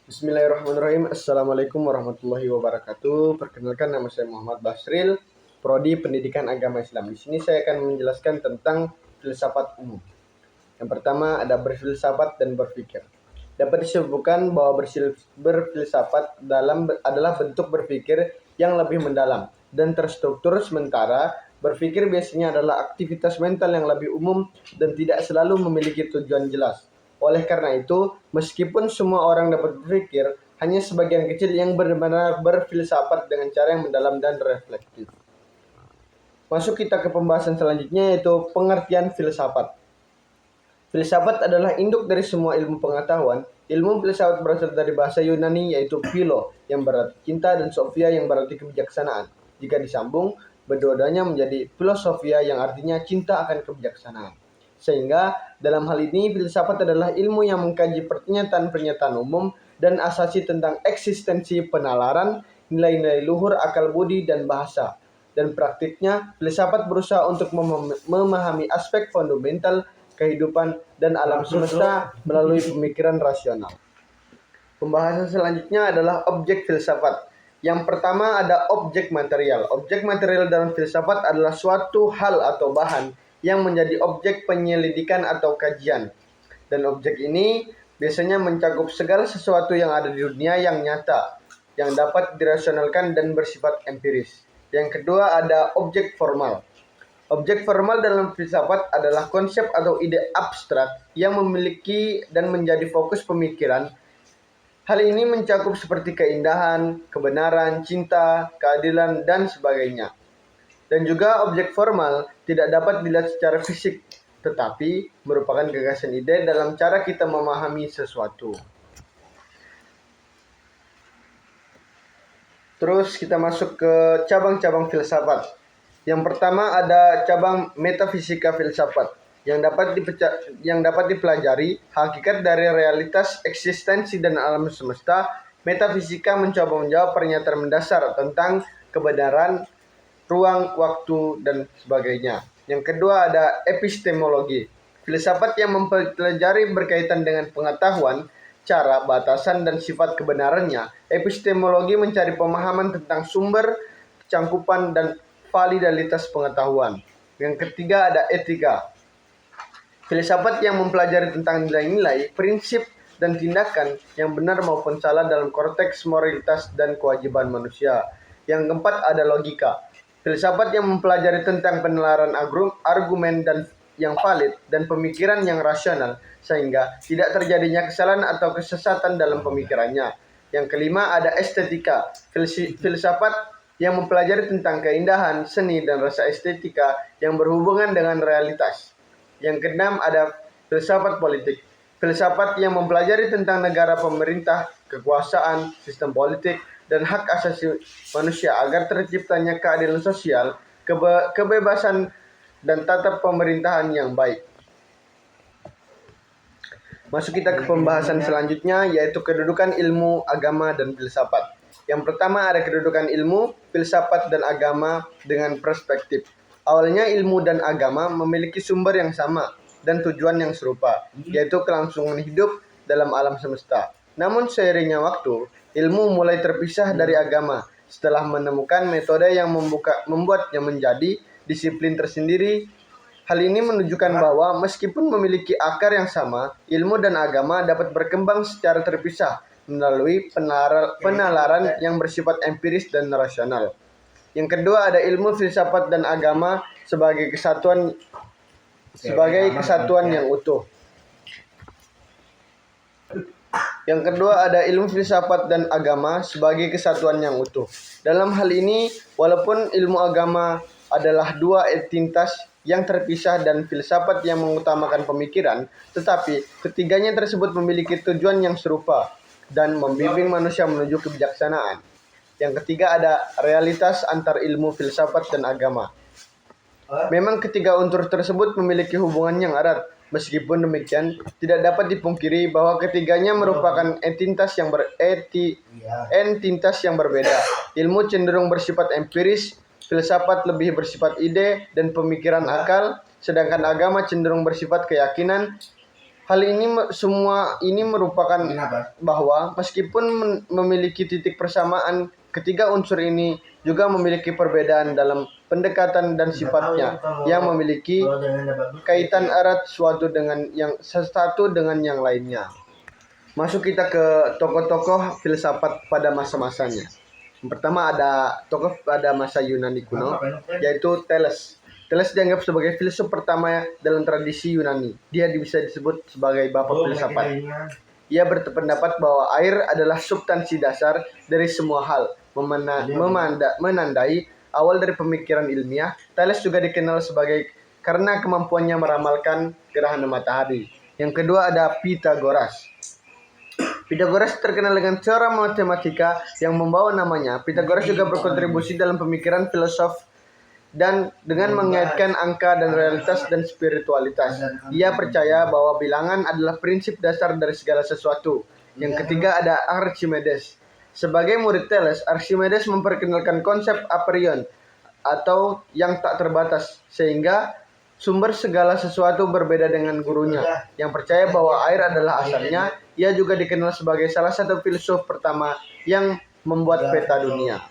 Bismillahirrahmanirrahim. Assalamualaikum warahmatullahi wabarakatuh. Perkenalkan, nama saya Muhammad Basril, Prodi Pendidikan Agama Islam. Di sini saya akan menjelaskan tentang filsafat umum. Yang pertama ada berfilsafat dan berpikir. Dapat disebutkan bahwa berfilsafat adalah bentuk berpikir yang lebih mendalam dan terstruktur, sementara berpikir biasanya adalah aktivitas mental yang lebih umum dan tidak selalu memiliki tujuan jelas. Oleh karena itu, meskipun semua orang dapat berpikir, hanya sebagian kecil yang benar-benar berfilsafat dengan cara yang mendalam dan reflektif. Masuk kita ke pembahasan selanjutnya, yaitu pengertian filsafat. Filsafat adalah induk dari semua ilmu pengetahuan. Ilmu filsafat berasal dari bahasa Yunani, yaitu philo yang berarti cinta dan sophia yang berarti kebijaksanaan. Jika disambung, berdua-duanya menjadi filosofia yang artinya cinta akan kebijaksanaan. Sehingga dalam hal ini filsafat adalah ilmu yang mengkaji pernyataan-pernyataan umum dan asasi tentang eksistensi penalaran, nilai-nilai luhur akal budi dan bahasa. Dan praktiknya, filsafat berusaha untuk memahami aspek fundamental kehidupan dan alam semesta melalui pemikiran rasional. Pembahasan selanjutnya adalah objek filsafat. Yang pertama ada objek material. Objek material dalam filsafat adalah suatu hal atau bahan yang menjadi objek penyelidikan atau kajian. Dan objek ini biasanya mencakup segala sesuatu yang ada di dunia yang nyata, yang dapat dirasionalkan dan bersifat empiris. Yang kedua ada objek formal. Objek formal dalam filsafat adalah konsep atau ide abstrak yang memiliki dan menjadi fokus pemikiran. Hal ini mencakup seperti keindahan, kebenaran, cinta, keadilan, dan sebagainya. Dan juga objek formal tidak dapat dilihat secara fisik, tetapi merupakan gagasan ide dalam cara kita memahami sesuatu. Terus kita masuk ke cabang-cabang filsafat. Yang pertama ada cabang metafisika filsafat yang dapat dipelajari hakikat dari realitas eksistensi dan alam semesta. Metafisika mencoba menjawab pernyataan mendasar tentang kebenaran, ruang, waktu, dan sebagainya. Yang kedua ada epistemologi. Filsafat yang mempelajari berkaitan dengan pengetahuan, cara, batasan, dan sifat kebenarannya. Epistemologi mencari pemahaman tentang sumber, cangkupan, dan validalitas pengetahuan. Yang ketiga ada etika. Filsafat yang mempelajari tentang nilai-nilai, prinsip, dan tindakan yang benar maupun salah dalam konteks moralitas dan kewajiban manusia. Yang keempat ada logika. Filsafat yang mempelajari tentang penalaran argumen dan yang valid dan pemikiran yang rasional sehingga tidak terjadinya kesalahan atau kesesatan dalam pemikirannya. Yang kelima ada estetika. Filsafat yang mempelajari tentang keindahan, seni, dan rasa estetika yang berhubungan dengan realitas. Yang keenam ada filsafat politik. Filsafat yang mempelajari tentang negara, pemerintah, kekuasaan, sistem politik, dan hak asasi manusia agar terciptanya keadilan sosial, kebebasan, dan tata pemerintahan yang baik. Masuk kita ke pembahasan selanjutnya, yaitu kedudukan ilmu, agama, dan filsafat. Yang pertama ada kedudukan ilmu, filsafat, dan agama dengan perspektif. Awalnya ilmu dan agama memiliki sumber yang sama dan tujuan yang serupa, yaitu kelangsungan hidup dalam alam semesta. Namun seiringnya waktu, ilmu mulai terpisah dari agama setelah menemukan metode yang membuatnya menjadi disiplin tersendiri. Hal ini menunjukkan bahwa meskipun memiliki akar yang sama, ilmu dan agama dapat berkembang secara terpisah melalui penalaran yang bersifat empiris dan rasional. Yang kedua ada ilmu filsafat dan agama sebagai kesatuan yang utuh. Yang kedua ada ilmu filsafat dan agama sebagai kesatuan yang utuh. Dalam hal ini, walaupun ilmu agama adalah dua entitas yang terpisah dan filsafat yang mengutamakan pemikiran, tetapi ketiganya tersebut memiliki tujuan yang serupa dan membimbing manusia menuju kebijaksanaan. Yang ketiga ada realitas antar ilmu filsafat dan agama. Memang ketiga unsur tersebut memiliki hubungan yang erat. Meskipun demikian, tidak dapat dipungkiri bahwa ketiganya merupakan entitas yang berbeda. Ilmu cenderung bersifat empiris, filsafat lebih bersifat ide dan pemikiran akal, sedangkan agama cenderung bersifat keyakinan, Hal ini semua ini merupakan bahwa meskipun memiliki titik persamaan, ketiga unsur ini juga memiliki perbedaan dalam pendekatan dan sifatnya yang memiliki kaitan erat satu dengan yang lainnya. Masuk kita ke tokoh-tokoh filsafat pada masa-masanya. Yang pertama ada tokoh pada masa Yunani kuno, yaitu Thales. Thales dianggap sebagai filsuf pertama dalam tradisi Yunani. Dia bisa disebut sebagai bapak filsafat. Ia berpendapat bahwa air adalah substansi dasar dari semua hal, menandai awal dari pemikiran ilmiah. Thales juga dikenal sebagai karena kemampuannya meramalkan gerhana matahari. Yang kedua ada Pythagoras. Pythagoras terkenal dengan teorem matematika yang membawa namanya. Pythagoras juga berkontribusi dalam pemikiran filosof dan dengan mengaitkan angka dan realitas dan spiritualitas. Ia percaya bahwa bilangan adalah prinsip dasar dari segala sesuatu. Yang ketiga ada Archimedes. Sebagai murid Thales, Archimedes memperkenalkan konsep a priori atau yang tak terbatas, sehingga sumber segala sesuatu berbeda dengan gurunya yang percaya bahwa air adalah asalnya. Ia juga dikenal sebagai salah satu filsuf pertama yang membuat peta dunia.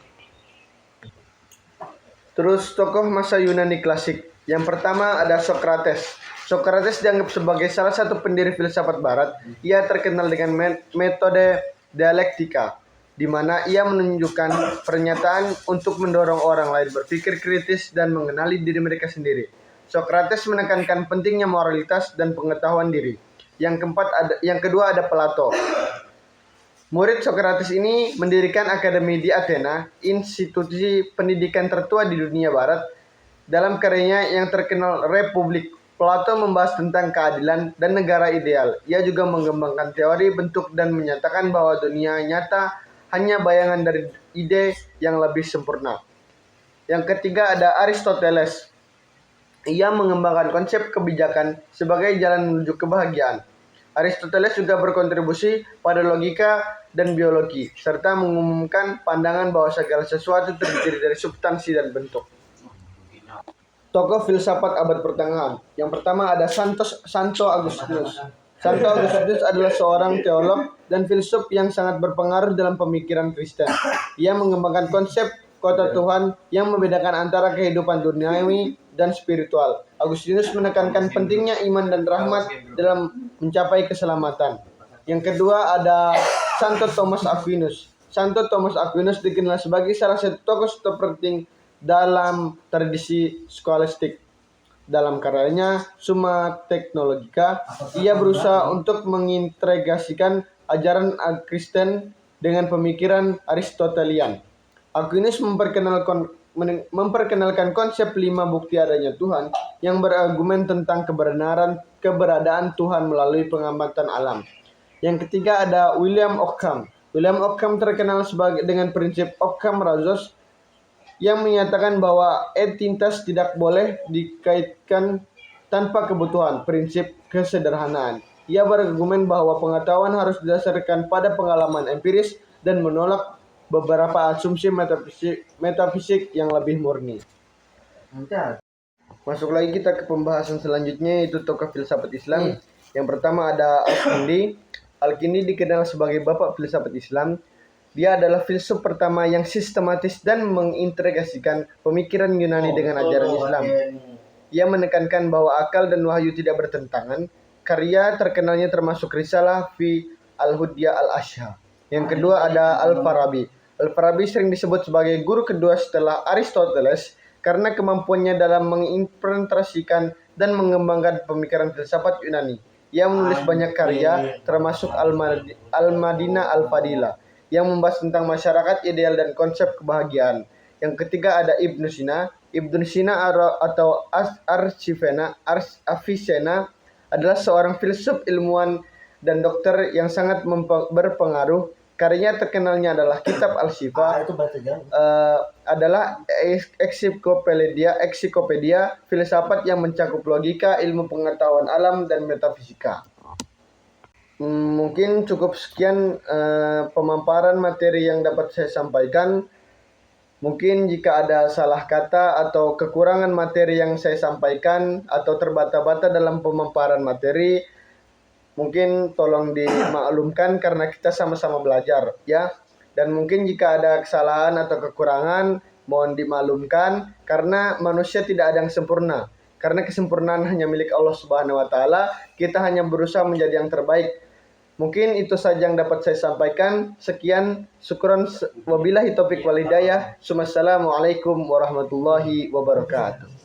Terus tokoh masa Yunani klasik. Yang pertama ada Socrates. Socrates dianggap sebagai salah satu pendiri filsafat barat. Ia terkenal dengan metode dialektika, di mana ia menunjukkan pernyataan untuk mendorong orang lain berpikir kritis dan mengenali diri mereka sendiri. Socrates menekankan pentingnya moralitas dan pengetahuan diri. Yang kedua ada Plato. Murid Socrates ini mendirikan akademi di Athena, institusi pendidikan tertua di dunia barat. Dalam karyanya yang terkenal Republik, Plato membahas tentang keadilan dan negara ideal. Ia juga mengembangkan teori bentuk dan menyatakan bahwa dunia nyata hanya bayangan dari ide yang lebih sempurna. Yang ketiga ada Aristoteles. Ia mengembangkan konsep kebijakan sebagai jalan menuju kebahagiaan. Aristoteles juga berkontribusi pada logika dan biologi, serta mengumumkan pandangan bahwa segala sesuatu terdiri dari substansi dan bentuk. Tokoh filsafat abad pertengahan. Yang pertama ada Santo Agustinus. Santo Agustinus adalah seorang teolog dan filsuf yang sangat berpengaruh dalam pemikiran Kristen. Ia mengembangkan konsep kota Tuhan yang membedakan antara kehidupan duniawi dan spiritual. Agustinus menekankan pentingnya iman dan rahmat dalam mencapai keselamatan. Yang kedua ada Santo Thomas Aquinas. Santo Thomas Aquinas dikenal sebagai salah satu tokoh terpenting dalam tradisi skolastik. Dalam karyanya Summa Theologica, ia berusaha untuk mengintegrasikan ajaran Kristen dengan pemikiran Aristotelian. Aquinas memperkenalkan konsep 5 bukti adanya Tuhan yang berargumen tentang keberadaan Tuhan melalui pengamatan alam. Yang ketiga ada William Ockham. William Ockham terkenal dengan prinsip Ockham-Razos yang menyatakan bahwa entitas tidak boleh dikaitkan tanpa kebutuhan, prinsip kesederhanaan. Ia berargumen bahwa pengetahuan harus didasarkan pada pengalaman empiris dan menolak beberapa asumsi metafisik yang lebih murni. Masuk lagi kita ke pembahasan selanjutnya, yaitu tokoh filsafat Islam. Yang pertama ada Al-Kindi. Al-Kindi dikenal sebagai bapak filsafat Islam. Dia adalah filsuf pertama yang sistematis dan mengintegrasikan pemikiran Yunani dengan ajaran Islam. Ia menekankan bahwa akal dan wahyu tidak bertentangan. Karya terkenalnya termasuk Risalah fi Al-Hudya Al-Ashha. Yang kedua ada Al-Farabi. Al-Farabi sering disebut sebagai guru kedua setelah Aristoteles karena kemampuannya dalam mengimplementasikan dan mengembangkan pemikiran filsafat Yunani. Ia menulis banyak karya, termasuk Al-Madinah Al-Fadilah, yang membahas tentang masyarakat ideal dan konsep kebahagiaan. Yang ketiga ada Ibnu Sina. Ibnu Sina atau Avicenna adalah seorang filsuf, ilmuwan, dan dokter yang sangat berpengaruh. Karyanya terkenalnya adalah Kitab Al-Syifa, adalah eksiklopedia filsafat yang mencakup logika, ilmu pengetahuan alam, dan metafisika. Mungkin cukup sekian pemaparan materi yang dapat saya sampaikan. Mungkin jika ada salah kata atau kekurangan materi yang saya sampaikan atau terbata-bata dalam pemaparan materi, mungkin tolong dimaklumkan karena kita sama-sama belajar ya. Dan mungkin jika ada kesalahan atau kekurangan mohon dimaklumkan karena manusia tidak ada yang sempurna. Karena kesempurnaan hanya milik Allah Subhanahu wa taala, kita hanya berusaha menjadi yang terbaik. Mungkin itu saja yang dapat saya sampaikan. Sekian, syukron, wabillahi taufiq wal hidayah. Wassalamualaikum warahmatullahi wabarakatuh.